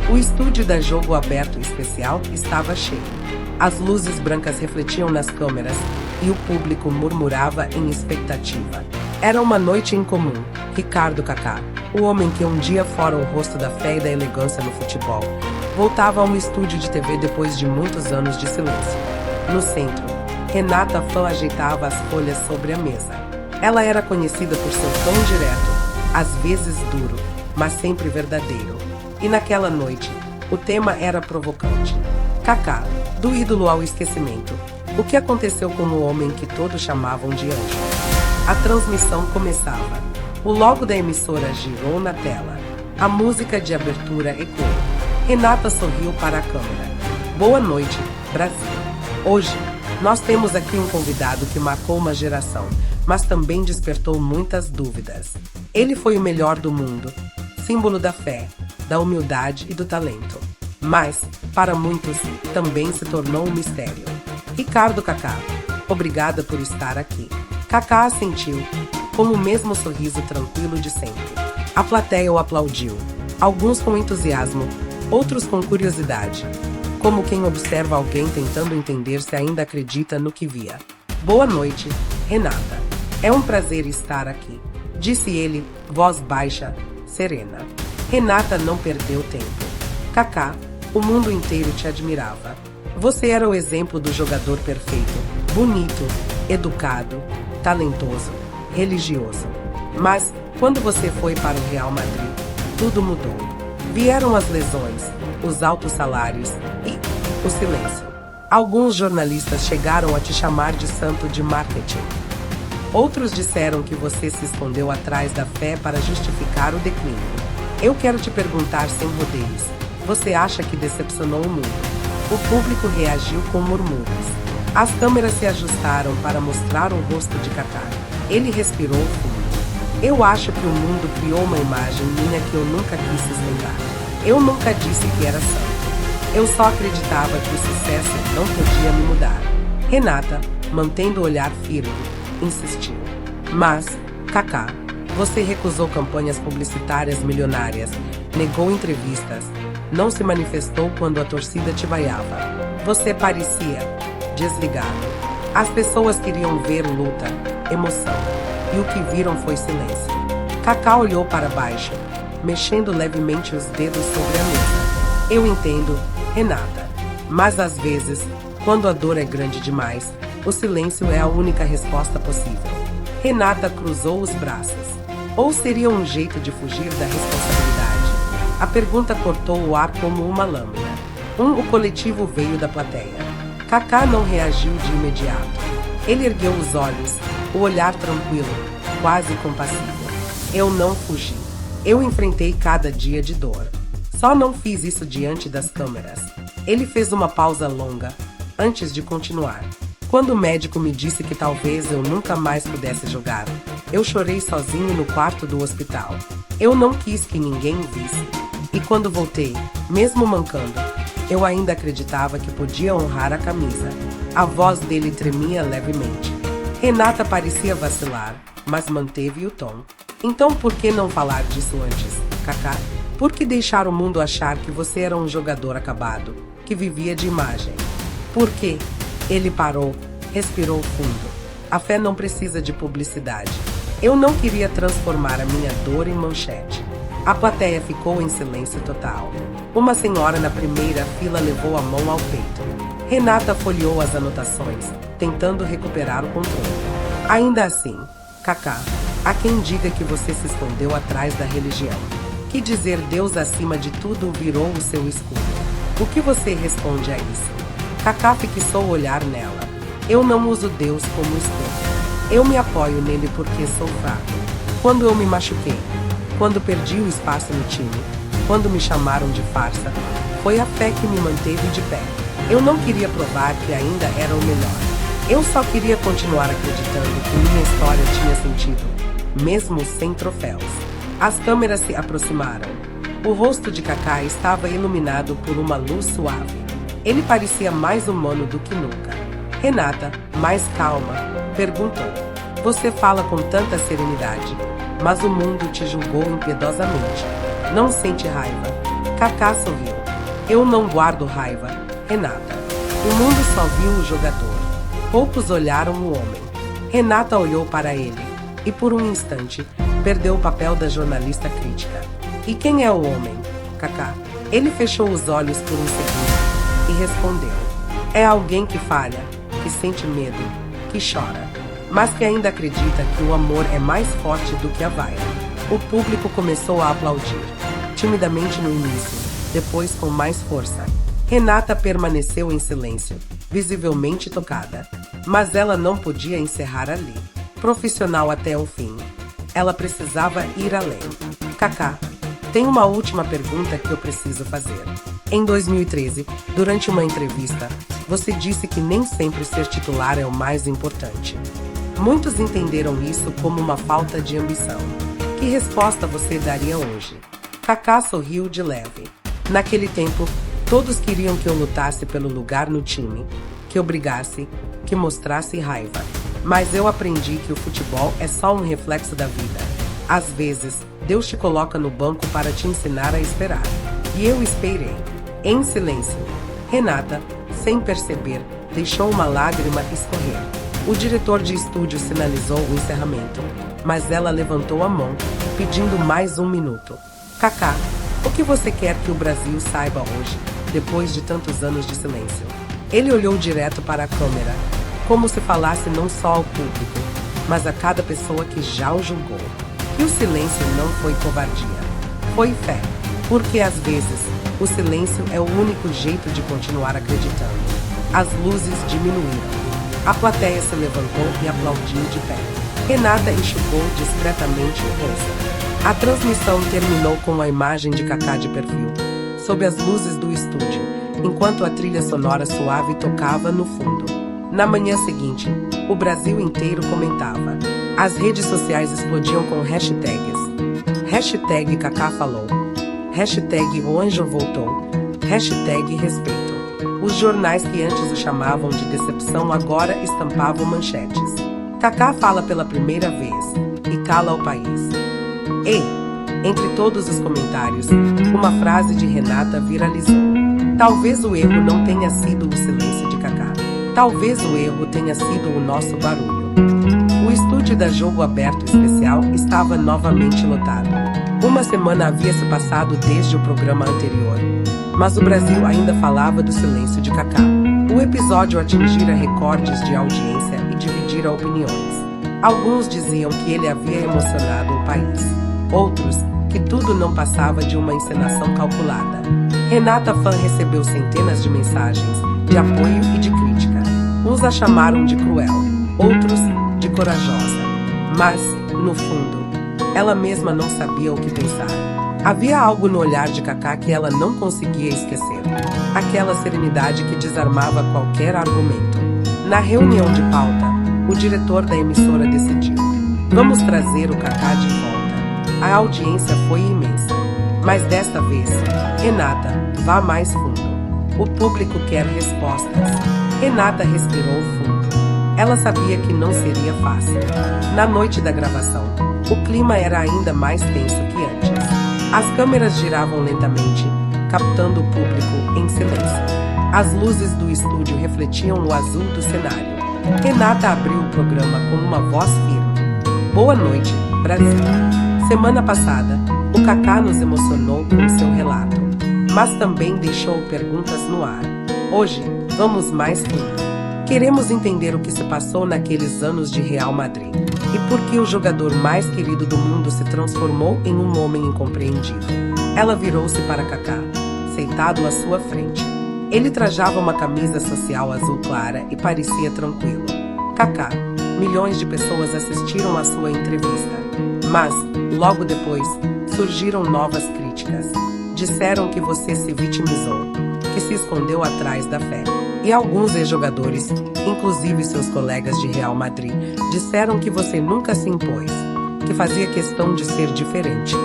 O estúdio da Jogo Aberto Especial estava cheio. As luzes brancas refletiam nas câmeras e o público murmurava em expectativa. Era uma noite incomum. Ricardo Kaká, o homem que um dia fora o rosto da fé e da elegância no futebol, voltava a um estúdio de TV depois de muitos anos de silêncio. No centro, Renata Fã ajeitava as folhas sobre a mesa. Ela era conhecida por seu tom direto, às vezes duro, mas sempre verdadeiro. E naquela noite, o tema era provocante. Kaká, do ídolo ao esquecimento. O que aconteceu com o homem que todos chamavam de anjo? A transmissão começava. O logo da emissora girou na tela. A música de abertura ecoou. Renata sorriu para a câmera. Boa noite, Brasil. Hoje, nós temos aqui um convidado que marcou uma geração, mas também despertou muitas dúvidas. Ele foi o melhor do mundo, símbolo da fé, da humildade e do talento. Mas, para muitos, também se tornou um mistério. Ricardo Kaká, obrigada por estar aqui. Kaká assentiu, com o mesmo sorriso tranquilo de sempre. A plateia o aplaudiu, alguns com entusiasmo, outros com curiosidade, como quem observa alguém tentando entender se ainda acredita no que via. Boa noite, Renata. É um prazer estar aqui, disse ele, voz baixa, serena. Renata não perdeu tempo. Kaká, o mundo inteiro te admirava. Você era o exemplo do jogador perfeito, bonito, educado, talentoso, religioso. Mas, quando você foi para o Real Madrid, tudo mudou. Vieram as lesões, os altos salários e o silêncio. Alguns jornalistas chegaram a te chamar de santo de marketing. Outros disseram que você se escondeu atrás da fé para justificar o declínio. Eu quero te perguntar sem rodeios. Você acha que decepcionou o mundo? O público reagiu com murmúrios. As câmeras se ajustaram para mostrar o rosto de Kaká. Ele respirou fundo. Eu acho que o mundo criou uma imagem minha que eu nunca quis sustentar. Eu nunca disse que era santo. Eu só acreditava que o sucesso não podia me mudar. Renata, mantendo o olhar firme, insistiu. Mas, Kaká, você recusou campanhas publicitárias milionárias, negou entrevistas, não se manifestou quando a torcida te vaiava. Você parecia desligado. As pessoas queriam ver luta, emoção, e o que viram foi silêncio. Kaká olhou para baixo, mexendo levemente os dedos sobre a mesa. Eu entendo, Renata, mas às vezes, quando a dor é grande demais, o silêncio é a única resposta possível. Renata cruzou os braços. Ou seria um jeito de fugir da responsabilidade? A pergunta cortou o ar como uma lâmina. O coletivo veio da plateia. Kaká não reagiu de imediato. Ele ergueu os olhos, o olhar tranquilo, quase compassivo. Eu não fugi. Eu enfrentei cada dia de dor. Só não fiz isso diante das câmeras. Ele fez uma pausa longa, antes de continuar. Quando o médico me disse que talvez eu nunca mais pudesse jogar, eu chorei sozinho no quarto do hospital. Eu não quis que ninguém visse. E quando voltei, mesmo mancando, eu ainda acreditava que podia honrar a camisa. A voz dele tremia levemente. Renata parecia vacilar, mas manteve o tom. Então por que não falar disso antes, Kaká? Por que deixar o mundo achar que você era um jogador acabado, que vivia de imagem? Por que? Ele parou, respirou fundo. A fé não precisa de publicidade. Eu não queria transformar a minha dor em manchete. A plateia ficou em silêncio total. Uma senhora na primeira fila levou a mão ao peito. Renata folheou as anotações, tentando recuperar o controle. Ainda assim, Kaká, há quem diga que você se escondeu atrás da religião. Que dizer Deus acima de tudo virou o seu escudo. O que você responde a isso? Kaká fixou o olhar nela. Eu não uso Deus como escudo. Eu me apoio nele porque sou fraco. Quando eu me machuquei, quando perdi o espaço no time, quando me chamaram de farsa, foi a fé que me manteve de pé. Eu não queria provar que ainda era o melhor. Eu só queria continuar acreditando que minha história tinha sentido, mesmo sem troféus. As câmeras se aproximaram. O rosto de Kaká estava iluminado por uma luz suave. Ele parecia mais humano do que nunca. Renata, mais calma, perguntou. Você fala com tanta serenidade, mas o mundo te julgou impiedosamente. Não sente raiva, Kaká sorriu. Eu não guardo raiva, Renata. O mundo só viu o jogador. Poucos olharam o homem. Renata olhou para ele e, por um instante, perdeu o papel da jornalista crítica. E quem é o homem, Kaká? Ele fechou os olhos por um segundo e respondeu. É alguém que falha, que sente medo, que chora, mas que ainda acredita que o amor é mais forte do que a vaia. O público começou a aplaudir, timidamente no início, depois com mais força. Renata permaneceu em silêncio, visivelmente tocada, mas ela não podia encerrar ali. Profissional até o fim. Ela precisava ir além. Kaká, tem uma última pergunta que eu preciso fazer. Em 2013, durante uma entrevista, você disse que nem sempre ser titular é o mais importante. Muitos entenderam isso como uma falta de ambição. Que resposta você daria hoje? Kaká sorriu de leve. Naquele tempo, todos queriam que eu lutasse pelo lugar no time, que eu brigasse, que mostrasse raiva. Mas eu aprendi que o futebol é só um reflexo da vida. Às vezes, Deus te coloca no banco para te ensinar a esperar. E eu esperei. Em silêncio. Renata, sem perceber, deixou uma lágrima escorrer. O diretor de estúdio sinalizou o encerramento, mas ela levantou a mão, pedindo mais um minuto. Kaká, o que você quer que o Brasil saiba hoje, depois de tantos anos de silêncio? Ele olhou direto para a câmera, como se falasse não só ao público, mas a cada pessoa que já o julgou. E o silêncio não foi covardia, foi fé, porque às vezes o silêncio é o único jeito de continuar acreditando. As luzes diminuíram. A plateia se levantou e aplaudiu de pé. Renata enxugou discretamente o rosto. A transmissão terminou com a imagem de Kaká de perfil, sob as luzes do estúdio, enquanto a trilha sonora suave tocava no fundo. Na manhã seguinte, o Brasil inteiro comentava. As redes sociais explodiam com hashtags. Hashtag Kaká falou. Hashtag o anjo voltou. Hashtag respeito. Os jornais que antes o chamavam de decepção agora estampavam manchetes. Kaká fala pela primeira vez e cala o país. E, entre todos os comentários, uma frase de Renata viralizou. Talvez o erro não tenha sido o silêncio de Kaká. Talvez o erro tenha sido o nosso barulho. O estúdio da Jogo Aberto Especial estava novamente lotado. Uma semana havia se passado desde o programa anterior, mas o Brasil ainda falava do silêncio de Kaká. O episódio atingira recordes de audiência e dividira opiniões. Alguns diziam que ele havia emocionado o país. Outros, que tudo não passava de uma encenação calculada. Renata Fã recebeu centenas de mensagens de apoio e de crítica. Uns a chamaram de cruel, outros de corajosa. Mas, no fundo, ela mesma não sabia o que pensar. Havia algo no olhar de Kaká que ela não conseguia esquecer. Aquela serenidade que desarmava qualquer argumento. Na reunião de pauta, o diretor da emissora decidiu: vamos trazer o Kaká de volta. A audiência foi imensa. Mas desta vez, Renata, vá mais fundo. O público quer respostas. Renata respirou fundo. Ela sabia que não seria fácil. Na noite da gravação, o clima era ainda mais tenso que antes. As câmeras giravam lentamente, captando o público em silêncio. As luzes do estúdio refletiam no azul do cenário. Renata abriu o programa com uma voz firme. Boa noite, Brasil. Semana passada, o Kaká nos emocionou com seu relato, mas também deixou perguntas no ar. Hoje, vamos mais fundo. Queremos entender o que se passou naqueles anos de Real Madrid e por que o jogador mais querido do mundo se transformou em um homem incompreendido. Ela virou-se para Kaká, sentado à sua frente. Ele trajava uma camisa social azul clara e parecia tranquilo. Kaká, milhões de pessoas assistiram à sua entrevista, mas, logo depois, surgiram novas críticas. Disseram que você se vitimizou, que se escondeu atrás da fé. E alguns ex-jogadores, inclusive seus colegas de Real Madrid, disseram que você nunca se impôs, que fazia questão de ser diferente.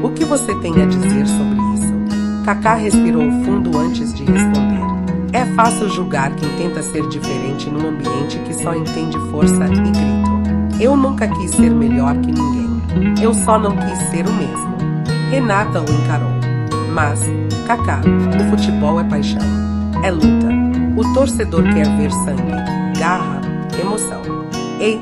O que você tem a dizer sobre isso? Kaká respirou fundo antes de responder. É fácil julgar quem tenta ser diferente num ambiente que só entende força e grito. Eu nunca quis ser melhor que ninguém. Eu só não quis ser o mesmo. Renata o encarou. Mas, Kaká, o futebol é paixão. É luta. O torcedor quer ver sangue, garra, emoção. E,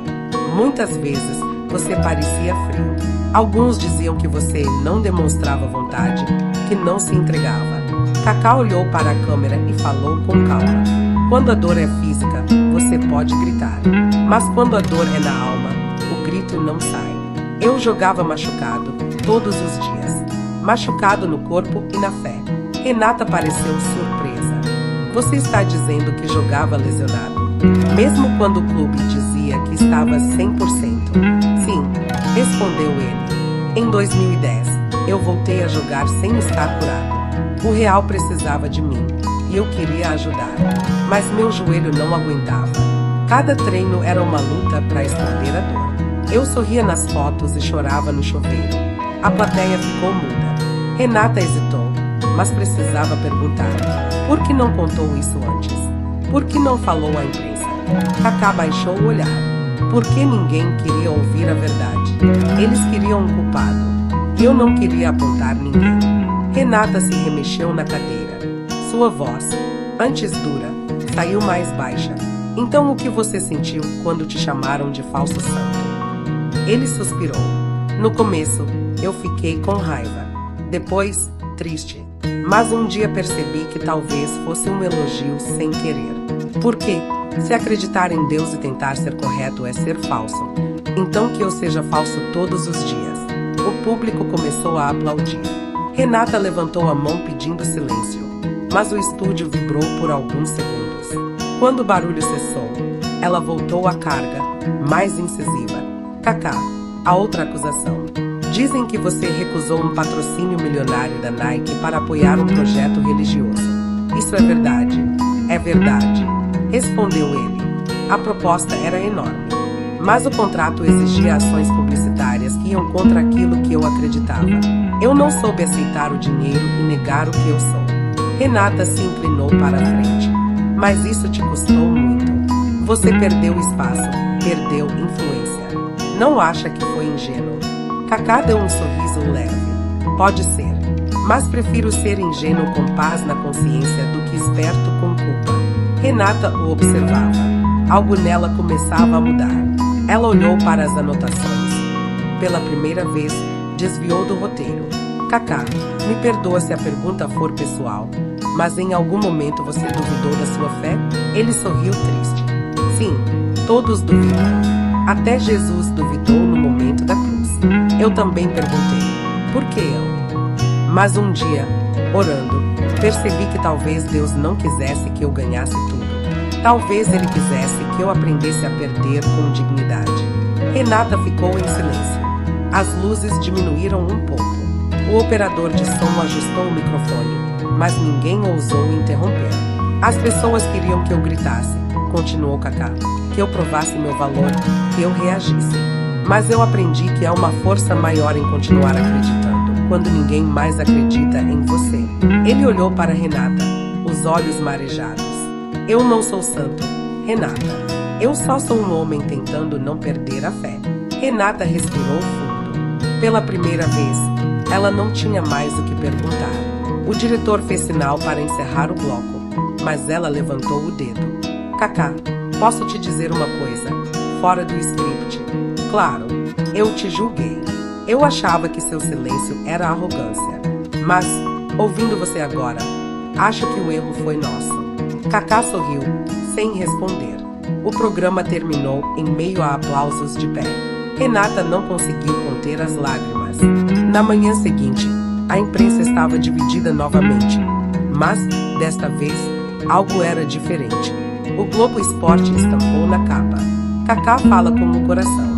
muitas vezes, você parecia frio. Alguns diziam que você não demonstrava vontade, que não se entregava. Kaká olhou para a câmera e falou com calma. Quando a dor é física, você pode gritar. Mas quando a dor é na alma, o grito não sai. Eu jogava machucado, todos os dias. Machucado no corpo e na fé. Renata pareceu surpresa. Você está dizendo que jogava lesionado, mesmo quando o clube dizia que estava 100%. Sim, respondeu ele. Em 2010, eu voltei a jogar sem estar curado. O Real precisava de mim, e eu queria ajudar, mas meu joelho não aguentava. Cada treino era uma luta para esconder a dor. Eu sorria nas fotos e chorava no chuveiro. A plateia ficou muda. Renata hesitou, mas precisava perguntar. Por que não contou isso antes? Por que não falou à imprensa? Kaká baixou o olhar. Por que ninguém queria ouvir a verdade? Eles queriam um culpado. Eu não queria apontar ninguém. Renata se remexeu na cadeira. Sua voz, antes dura, saiu mais baixa. Então o que você sentiu quando te chamaram de falso santo? Ele suspirou. No começo, eu fiquei com raiva. Depois, triste. Mas um dia percebi que talvez fosse um elogio sem querer. Por quê? Se acreditar em Deus e tentar ser correto é ser falso, então que eu seja falso todos os dias. O público começou a aplaudir. Renata levantou a mão pedindo silêncio, mas o estúdio vibrou por alguns segundos. Quando o barulho cessou, ela voltou à carga, mais incisiva. Kaká, a outra acusação. Dizem que você recusou um patrocínio milionário da Nike para apoiar um projeto religioso. Isso é verdade? É verdade, respondeu ele. A proposta era enorme, mas o contrato exigia ações publicitárias que iam contra aquilo que eu acreditava. Eu não soube aceitar o dinheiro e negar o que eu sou. Renata se inclinou para a frente. Mas isso te custou muito. Você perdeu espaço, perdeu influência. Não acha que foi ingênuo? Kaká deu um sorriso leve. Pode ser, mas prefiro ser ingênuo com paz na consciência do que esperto com culpa. Renata o observava. Algo nela começava a mudar. Ela olhou para as anotações. Pela primeira vez, desviou do roteiro. Kaká, me perdoa se a pergunta for pessoal, mas em algum momento você duvidou da sua fé? Ele sorriu triste. Sim, todos duvidam. Até Jesus duvidou no momento da cruz. Eu também perguntei, por que eu? Mas um dia, orando, percebi que talvez Deus não quisesse que eu ganhasse tudo. Talvez Ele quisesse que eu aprendesse a perder com dignidade. Renata ficou em silêncio. As luzes diminuíram um pouco. O operador de som ajustou o microfone, mas ninguém ousou interromper. As pessoas queriam que eu gritasse, continuou Kaká, que eu provasse meu valor, que eu reagisse. Mas eu aprendi que há uma força maior em continuar acreditando, quando ninguém mais acredita em você. Ele olhou para Renata, os olhos marejados. Eu não sou santo, Renata. Eu só sou um homem tentando não perder a fé. Renata respirou fundo. Pela primeira vez, ela não tinha mais o que perguntar. O diretor fez sinal para encerrar o bloco, mas ela levantou o dedo. Kaká, posso te dizer uma coisa, fora do script? Claro, eu te julguei. Eu achava que seu silêncio era arrogância. Mas, ouvindo você agora, acho que o erro foi nosso. Kaká sorriu, sem responder. O programa terminou em meio a aplausos de pé. Renata não conseguiu conter as lágrimas. Na manhã seguinte, a imprensa estava dividida novamente. Mas, desta vez, algo era diferente. O Globo Esporte estampou na capa. Kaká fala com o coração.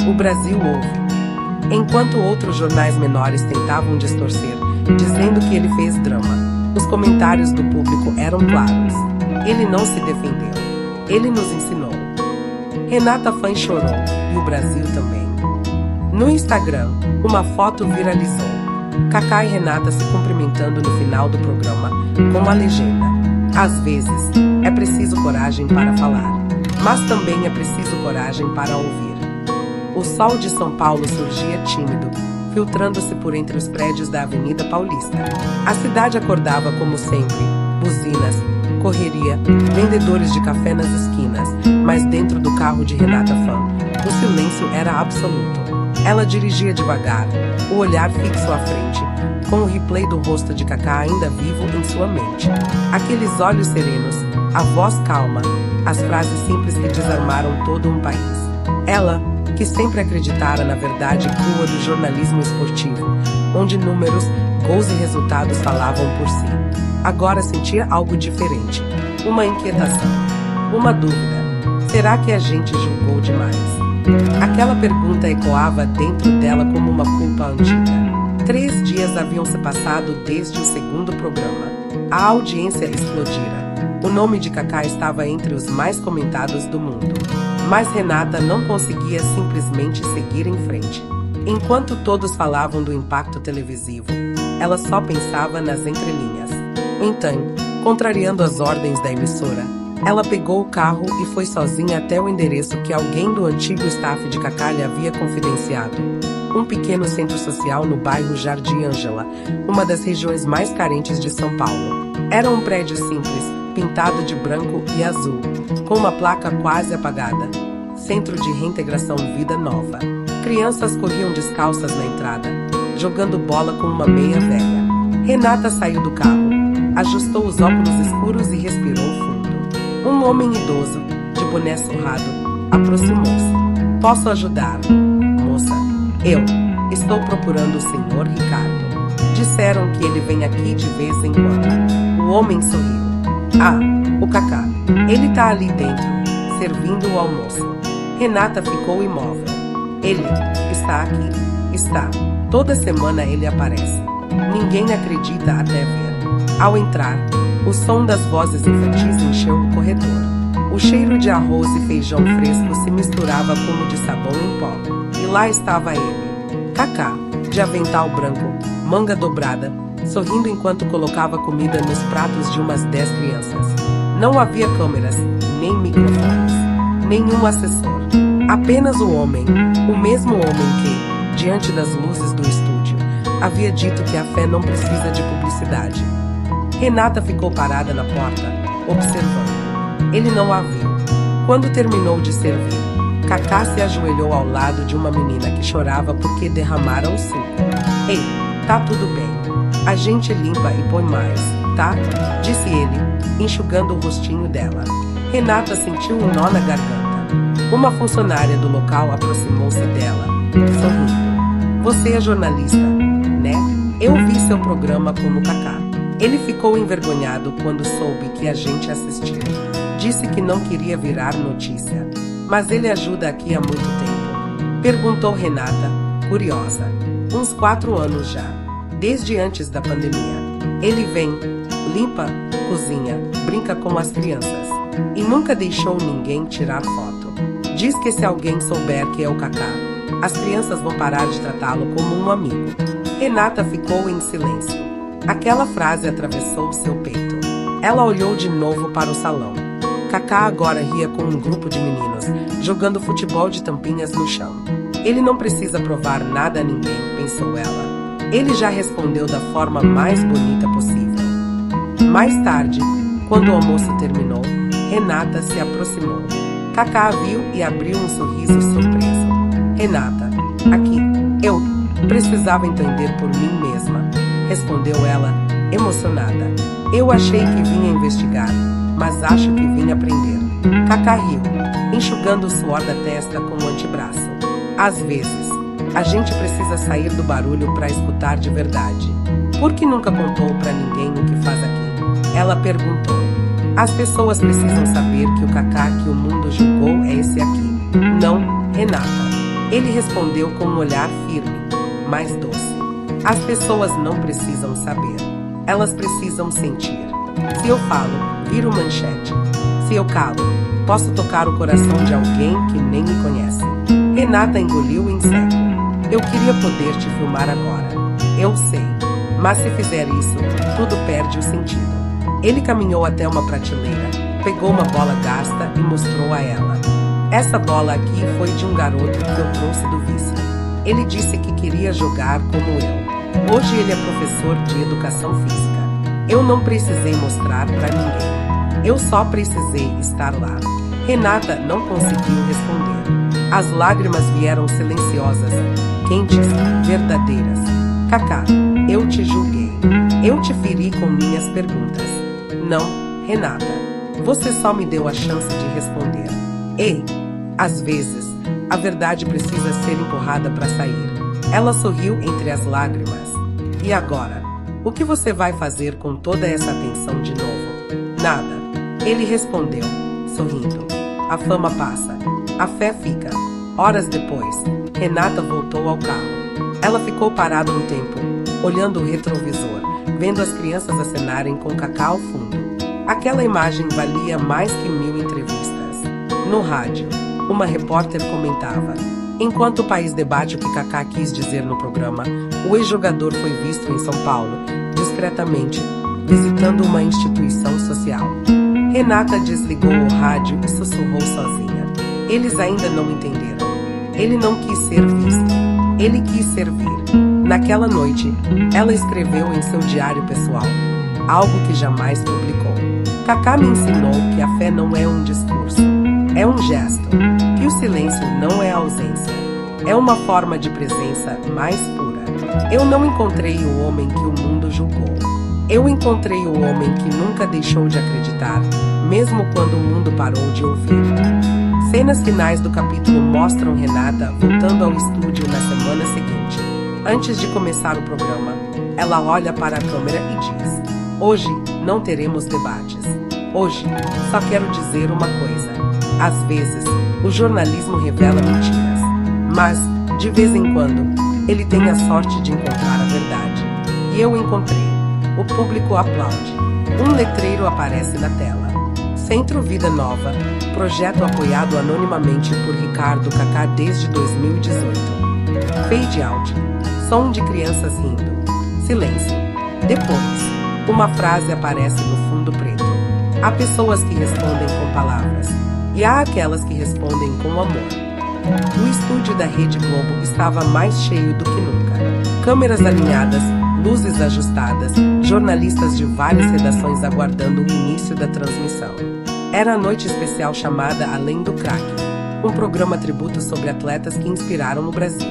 O Brasil ouve. Enquanto outros jornais menores tentavam distorcer, dizendo que ele fez drama, os comentários do público eram claros. Ele não se defendeu. Ele nos ensinou. Renata Fã chorou, e o Brasil também. No Instagram, uma foto viralizou. Kaká e Renata se cumprimentando no final do programa, com a legenda: às vezes, é preciso coragem para falar, mas também é preciso coragem para ouvir. O sol de São Paulo surgia tímido, filtrando-se por entre os prédios da Avenida Paulista. A cidade acordava como sempre, buzinas, correria, vendedores de café nas esquinas, mas dentro do carro de Renata Fã, o silêncio era absoluto. Ela dirigia devagar, o olhar fixo à frente, com o replay do rosto de Kaká ainda vivo em sua mente. Aqueles olhos serenos, a voz calma, as frases simples que desarmaram todo um país. Ela, que sempre acreditara na verdade crua do jornalismo esportivo, onde números, gols e resultados falavam por si, agora sentia algo diferente, uma inquietação, uma dúvida. Será que a gente julgou demais? Aquela pergunta ecoava dentro dela como uma culpa antiga. 3 dias haviam se passado desde o segundo programa. A audiência explodira. O nome de Kaká estava entre os mais comentados do mundo. Mas Renata não conseguia simplesmente seguir em frente. Enquanto todos falavam do impacto televisivo, ela só pensava nas entrelinhas. Então, contrariando as ordens da emissora, ela pegou o carro e foi sozinha até o endereço que alguém do antigo staff de Kaká lhe havia confidenciado. Um pequeno centro social no bairro Jardim Ângela, uma das regiões mais carentes de São Paulo. Era um prédio simples, pintado de branco e azul, com uma placa quase apagada. Centro de Reintegração Vida Nova. Crianças corriam descalças na entrada, jogando bola com uma meia velha. Renata saiu do carro, ajustou os óculos escuros e respirou fundo. Um homem idoso, de boné surrado, aproximou-se. Posso ajudar, moça? Eu estou procurando o senhor Ricardo. Disseram que ele vem aqui de vez em quando. O homem sorriu. Ah, o Kaká. Ele tá ali dentro, servindo o almoço. Renata ficou imóvel. Ele está aqui. Está. Toda semana ele aparece. Ninguém acredita até ver. Ao entrar, o som das vozes infantis encheu o corredor. O cheiro de arroz e feijão fresco se misturava como de sabão em pó. E lá estava ele, Kaká, de avental branco, manga dobrada, sorrindo enquanto colocava comida nos pratos de umas 10 crianças. Não havia câmeras, nem microfones, nenhum assessor. Apenas o homem, o mesmo homem que, diante das luzes do estúdio, havia dito que a fé não precisa de publicidade. Renata ficou parada na porta, observando. Ele não a viu. Quando terminou de servir, Kaká se ajoelhou ao lado de uma menina que chorava porque derramaram o suco. Ei, tá tudo bem. A gente limpa e põe mais, tá? Disse ele, enxugando o rostinho dela. Renata sentiu um nó na garganta. Uma funcionária do local aproximou-se dela, sorrindo. Você é jornalista, né? Eu vi seu programa com o Kaká. Ele ficou envergonhado quando soube que a gente assistiu. Disse que não queria virar notícia. Mas ele ajuda aqui há muito tempo? Perguntou Renata, curiosa. Uns 4 anos já. Desde antes da pandemia. Ele vem, limpa, cozinha, brinca com as crianças. E nunca deixou ninguém tirar foto. Diz que se alguém souber que é o Kaká, as crianças vão parar de tratá-lo como um amigo. Renata ficou em silêncio. Aquela frase atravessou seu peito. Ela olhou de novo para o salão. Kaká agora ria com um grupo de meninos, jogando futebol de tampinhas no chão. Ele não precisa provar nada a ninguém, pensou ela. Ele já respondeu da forma mais bonita possível. Mais tarde, quando o almoço terminou, Renata se aproximou. Kaká viu e abriu um sorriso surpreso. Renata, aqui, eu precisava entender por mim mesma, respondeu ela, emocionada. Eu achei que vinha investigar, mas acho que vim aprender. Kaká riu, enxugando o suor da testa com o antebraço. Às vezes, a gente precisa sair do barulho para escutar de verdade. Por que nunca contou para ninguém o que faz aqui? Ela perguntou. As pessoas precisam saber que o Kaká que o mundo julgou é esse aqui. Não, Renata. Ele respondeu com um olhar firme, mas doce. As pessoas não precisam saber. Elas precisam sentir. Se eu falo, viro manchete. Se eu calo, posso tocar o coração de alguém que nem me conhece. Renata engoliu em seco. Eu queria poder te filmar agora. Eu sei. Mas se fizer isso, tudo perde o sentido. Ele caminhou até uma prateleira, pegou uma bola gasta e mostrou a ela. Essa bola aqui foi de um garoto que eu trouxe do vício. Ele disse que queria jogar como eu. Hoje ele é professor de educação física. Eu não precisei mostrar para ninguém. Eu só precisei estar lá. Renata não conseguiu responder. As lágrimas vieram silenciosas, quentes, verdadeiras. Kaká, eu te julguei. Eu te feri com minhas perguntas. Não, Renata. Você só me deu a chance de responder. Ei, às vezes, a verdade precisa ser empurrada para sair. Ela sorriu entre as lágrimas. E agora? O que você vai fazer com toda essa atenção de novo? Nada. Ele respondeu, sorrindo. A fama passa. A fé fica. Horas depois, Renata voltou ao carro. Ela ficou parada um tempo, olhando o retrovisor, vendo as crianças acenarem com Kaká ao fundo. Aquela imagem valia mais que 1000 entrevistas. No rádio, uma repórter comentava. Enquanto o país debate o que Kaká quis dizer no programa, o ex-jogador foi visto em São Paulo, discretamente, visitando uma instituição social. Renata desligou o rádio e sussurrou sozinha. Eles ainda não entenderam. Ele não quis ser visto. Ele quis servir. Naquela noite, ela escreveu em seu diário pessoal, algo que jamais publicou. Kaká me ensinou que a fé não é um discurso. É um gesto. Que o silêncio não é ausência. É uma forma de presença mais pura. Eu não encontrei o homem que o mundo julgou. Eu encontrei o homem que nunca deixou de acreditar, mesmo quando o mundo parou de ouvir. Cenas finais do capítulo mostram Renata voltando ao estúdio na semana seguinte. Antes de começar o programa, ela olha para a câmera e diz: hoje não teremos debates. Hoje, só quero dizer uma coisa. Às vezes, o jornalismo revela mentiras. Mas, de vez em quando, ele tem a sorte de encontrar a verdade. E eu encontrei. O público aplaude. Um letreiro aparece na tela. Centro Vida Nova, projeto apoiado anonimamente por Ricardo Kaká desde 2018. Fade out. Som de crianças rindo. Silêncio. Depois, uma frase aparece no fundo preto. Há pessoas que respondem com palavras. E há aquelas que respondem com amor. O estúdio da Rede Globo estava mais cheio do que nunca. Câmeras alinhadas, luzes ajustadas, jornalistas de várias redações aguardando o início da transmissão. Era a noite especial chamada Além do Craque, um programa tributo sobre atletas que inspiraram o Brasil.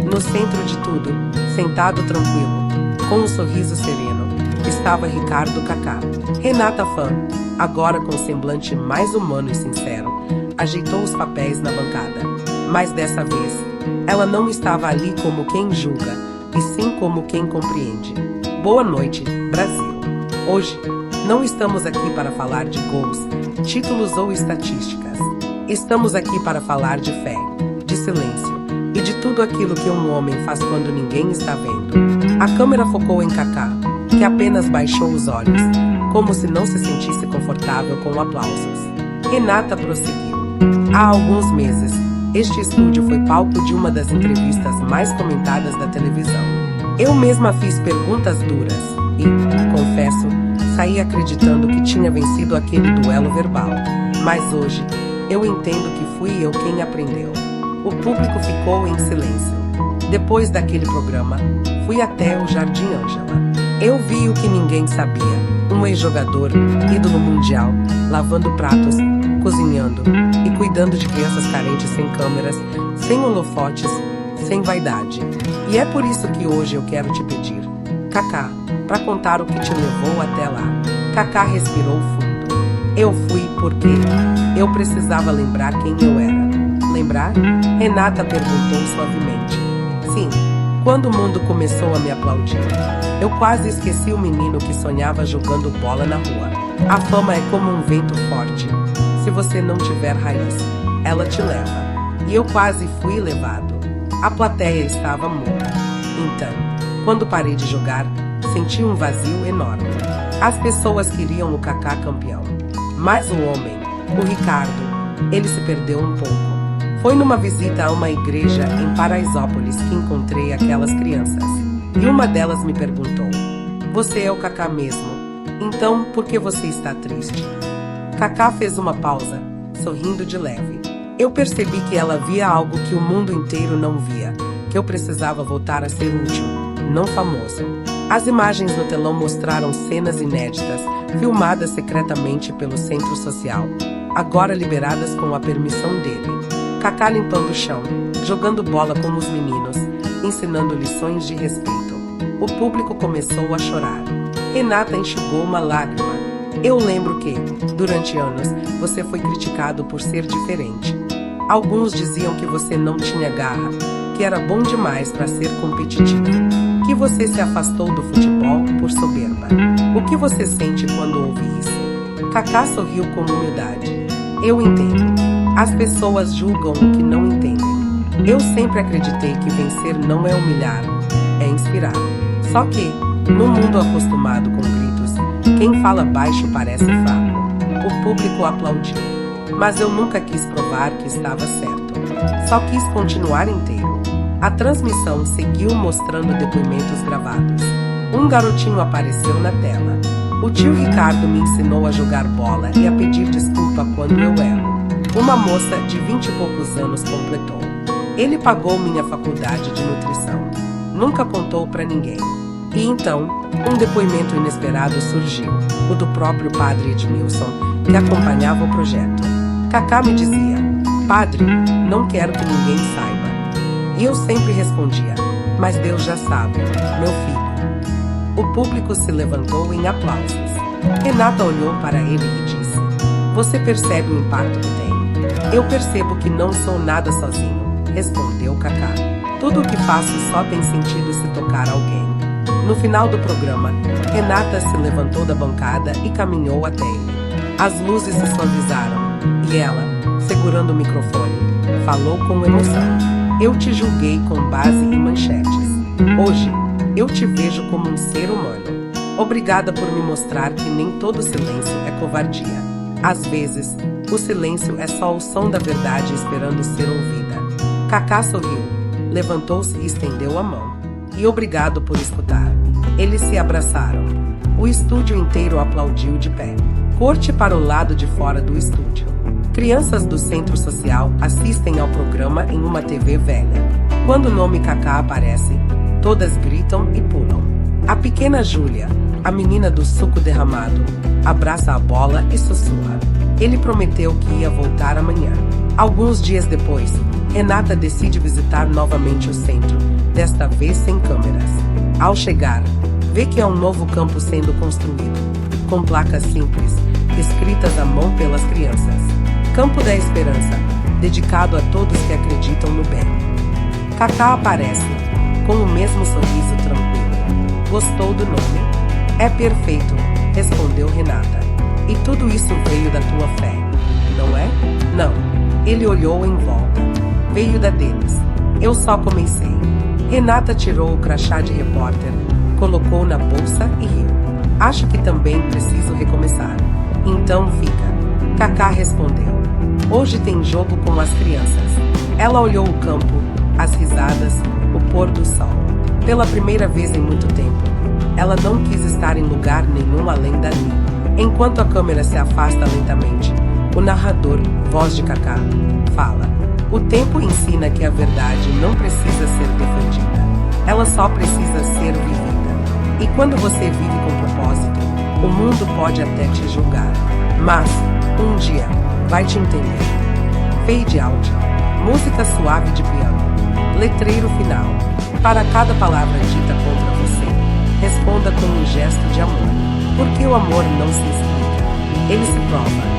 No centro de tudo, sentado tranquilo, com um sorriso sereno, estava Ricardo Kaká. Renata fã, agora com semblante mais humano e sincero, ajeitou os papéis na bancada. Mas dessa vez, ela não estava ali como quem julga, e sim como quem compreende. Boa noite, Brasil. Hoje, não estamos aqui para falar de gols, títulos ou estatísticas. Estamos aqui para falar de fé, de silêncio e de tudo aquilo que um homem faz quando ninguém está vendo. A câmera focou em Kaká, que apenas baixou os olhos, como se não se sentisse confortável com aplausos. Renata prosseguiu. Há alguns meses, este estúdio foi palco de uma das entrevistas mais comentadas da televisão. Eu mesma fiz perguntas duras e, confesso, saí acreditando que tinha vencido aquele duelo verbal. Mas hoje, eu entendo que fui eu quem aprendeu. O público ficou em silêncio. Depois daquele programa, fui até o Jardim Ângela. Eu vi o que ninguém sabia. Um ex-jogador, ídolo mundial, lavando pratos, cozinhando e cuidando de crianças carentes sem câmeras, sem holofotes, sem vaidade. E é por isso que hoje eu quero te pedir, Kaká, para contar o que te levou até lá. Kaká respirou fundo. Eu fui porque eu precisava lembrar quem eu era. Lembrar? Renata perguntou suavemente. Sim, quando o mundo começou a me aplaudir. Eu quase esqueci o menino que sonhava jogando bola na rua. A fama é como um vento forte. Se você não tiver raiz, ela te leva. E eu quase fui levado. A plateia estava muda. Então, quando parei de jogar, senti um vazio enorme. As pessoas queriam o Kaká campeão. Mas o homem, o Ricardo, ele se perdeu um pouco. Foi numa visita a uma igreja em Paraisópolis que encontrei aquelas crianças. E uma delas me perguntou: você é o Kaká mesmo? Então, por que você está triste? Kaká fez uma pausa, sorrindo de leve. Eu percebi que ela via algo que o mundo inteiro não via, que eu precisava voltar a ser útil, não famoso. As imagens no telão mostraram cenas inéditas, filmadas secretamente pelo centro social, agora liberadas com a permissão dele. Kaká limpando o chão, jogando bola com os meninos, ensinando lições de respeito. O público começou a chorar. Renata enxugou uma lágrima. Eu lembro que, durante anos, você foi criticado por ser diferente. Alguns diziam que você não tinha garra, que era bom demais para ser competitivo, que você se afastou do futebol por soberba. O que você sente quando ouve isso? Kaká sorriu com humildade. Eu entendo. As pessoas julgam o que não entendem. Eu sempre acreditei que vencer não é humilhar, é inspirar. Só que, no mundo acostumado com gritos, quem fala baixo parece fraco. O público aplaudiu. Mas eu nunca quis provar que estava certo. Só quis continuar inteiro. A transmissão seguiu mostrando depoimentos gravados. Um garotinho apareceu na tela. O tio Ricardo me ensinou a jogar bola e a pedir desculpa quando eu erro. Uma moça de 20 e poucos anos completou. Ele pagou minha faculdade de nutrição. Nunca contou pra ninguém. E então, um depoimento inesperado surgiu, o do próprio padre Edmilson, que acompanhava o projeto. Kaká me dizia: "Padre, não quero que ninguém saiba." E eu sempre respondia: "Mas Deus já sabe, meu filho." O público se levantou em aplausos. Renata olhou para ele e disse: "Você percebe o impacto que tem?" "Eu percebo que não sou nada sozinho", respondeu Kaká. "Tudo o que faço só tem sentido se tocar alguém." No final do programa, Renata se levantou da bancada e caminhou até ele. As luzes se suavizaram e ela, segurando o microfone, falou com emoção: "Eu te julguei com base em manchetes. Hoje, eu te vejo como um ser humano. Obrigada por me mostrar que nem todo silêncio é covardia. Às vezes, o silêncio é só o som da verdade esperando ser ouvida." Kaká sorriu, levantou-se e estendeu a mão. "E obrigado por escutar." Eles se abraçaram. O estúdio inteiro aplaudiu de pé. Corte para o lado de fora do estúdio. Crianças do centro social assistem ao programa em uma TV velha. Quando o nome Kaká aparece, todas gritam e pulam. A pequena Júlia, a menina do suco derramado, abraça a bola e sussurra. Ele prometeu que ia voltar amanhã. Alguns dias depois, Renata decide visitar novamente o centro, desta vez sem câmeras. Ao chegar, vê que é um novo campo sendo construído, com placas simples, escritas à mão pelas crianças. Campo da Esperança, dedicado a todos que acreditam no bem. Kaká aparece, com o mesmo sorriso tranquilo. "Gostou do nome?" "É perfeito", respondeu Renata. "E tudo isso veio da tua fé, não é?" "Não." Ele olhou em volta. "Veio da deles. Eu só comecei." Renata tirou o crachá de repórter, colocou na bolsa e riu. "Acho que também preciso recomeçar." "Então fica." Kaká respondeu. "Hoje tem jogo com as crianças." Ela olhou o campo, as risadas, o pôr do sol. Pela primeira vez em muito tempo, ela não quis estar em lugar nenhum além dali. Enquanto a câmera se afasta lentamente, o narrador, voz de Kaká, fala: "O tempo ensina que a verdade não precisa ser defendida. Ela só precisa ser vivida. E quando você vive com propósito, o mundo pode até te julgar. Mas, um dia, vai te entender." Fade out. Música suave de piano. Letreiro final. Para cada palavra dita contra você, responda com um gesto de amor. Porque o amor não se explica. Ele se prova.